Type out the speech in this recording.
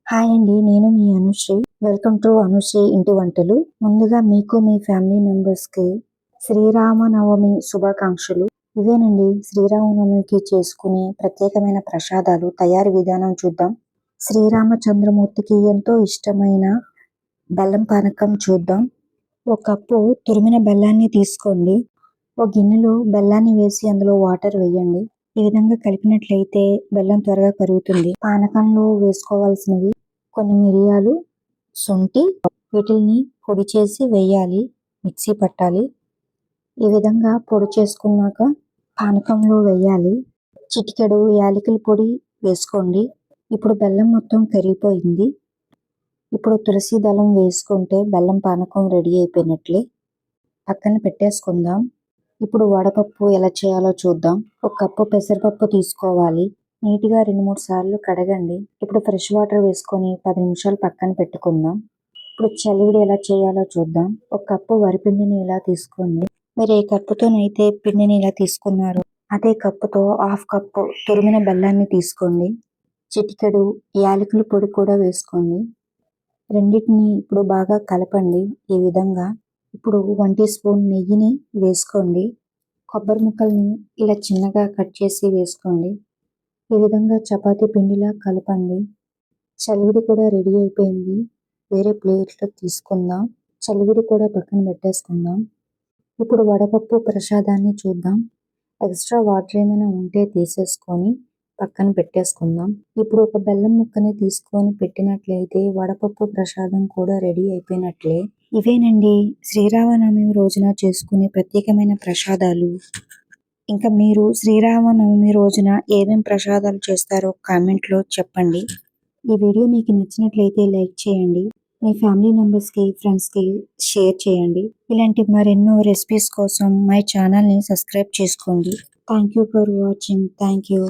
Hi అండి. నేను మీ Anusri. Welcome to Anusri ఇంటి వంటలు. ముందుగా మీకు మీ ఫ్యామిలీ మెంబర్స్‌కి శ్రీరామనవమి శుభాకాంక్షలు. ఇవేనండి శ్రీరామనవమికి చేసుకునే ప్రత్యేకమైన ప్రసాదాలు తయారీ విధానం చూద్దాం. శ్రీరామచంద్రమూర్తికి ఎంతో ఇష్టమైన బెల్లం పానకం చూద్దాం. ఒక కప్పు తురిమిన బెల్లాన్ని తీసుకోండి. ఒక గిన్నెలో బెల్లాన్ని వేసి అందులో వాటర్ వేయండి. ఈ విధంగా కలిపినట్లయితే బెల్లం త్వరగా కరుగుతుంది. పానకంలో వేసుకోవాల్సినవి కొన్ని మిరియాలు, శొంఠి, వీటిని పొడి చేసి వేయాలి, మిక్సీ పట్టాలి. ఈ విధంగా పొడి చేసుకున్నాక పానకంలో వేయాలి. చిటికెడు యాలకుల పొడి వేసుకోండి. ఇప్పుడు బెల్లం మొత్తం కరిగిపోయింది. ఇప్పుడు తులసి దళం వేసుకుంటే బెల్లం పానకం రెడీ అయిపోయినట్లే. పక్కన పెట్టేసుకుందాం. ఇప్పుడు వడపప్పు ఎలా చేయాలో చూద్దాం. ఒక కప్పు పెసరపప్పు తీసుకోవాలి. నీట్గా 2-3 సార్లు కడగండి. ఇప్పుడు ఫ్రెష్ వాటర్ వేసుకొని 10 నిమిషాలు పక్కన పెట్టుకుందాం. ఇప్పుడు చలివిడి ఎలా చేయాలో చూద్దాం. ఒక కప్పు వరిపిండిని ఇలా తీసుకోండి. మీరు ఏ కప్పుతోనైతే పిండిని ఇలా తీసుకున్నారో అదే కప్పుతో 1/2 కప్పు తురిమిన బెల్లాన్ని తీసుకోండి. చిటికెడు యాలకుల పొడి కూడా వేసుకోండి. రెండింటిని ఇప్పుడు బాగా కలపండి. ఈ విధంగా ఇప్పుడు 1 టీ స్పూన్ నెయ్యిని వేసుకోండి. కొబ్బరి ముక్కల్ని ఇలా చిన్నగా కట్ చేసి వేసుకోండి. ఈ విధంగా చపాతీ పిండిలా కలపండి. చలివిడి కూడా రెడీ అయిపోయింది. వేరే ప్లేట్లో తీసుకుందాం. చలివిడి కూడా పక్కన పెట్టేసుకుందాం. ఇప్పుడు వడపప్పు ప్రసాదాన్ని చూద్దాం. ఎక్స్ట్రా వాటర్ ఏమైనా ఉంటే తీసేసుకొని పక్కన పెట్టేసుకుందాం. ఇప్పుడు ఒక బెల్లం ముక్కని తీసుకొని పెట్టినట్లయితే వడపప్పు ప్రసాదం కూడా రెడీ అయిపోయినట్లే. ఇవేనండి శ్రీరామనవమి రోజున చేసుకునే ప్రత్యేకమైన ప్రసాదాలు. ఇంకా మీరు శ్రీరామనవమి రోజున ఏమేం ప్రసాదాలు చేస్తారో కామెంట్లో చెప్పండి. ఈ వీడియో మీకు నచ్చినట్లయితే లైక్ చేయండి. మీ ఫ్యామిలీ మెంబర్స్కి, ఫ్రెండ్స్కి షేర్ చేయండి. ఇలాంటి మరెన్నో రెసిపీస్ కోసం మై ఛానల్ని సబ్స్క్రైబ్ చేసుకోండి. Thank you for watching. Thank you.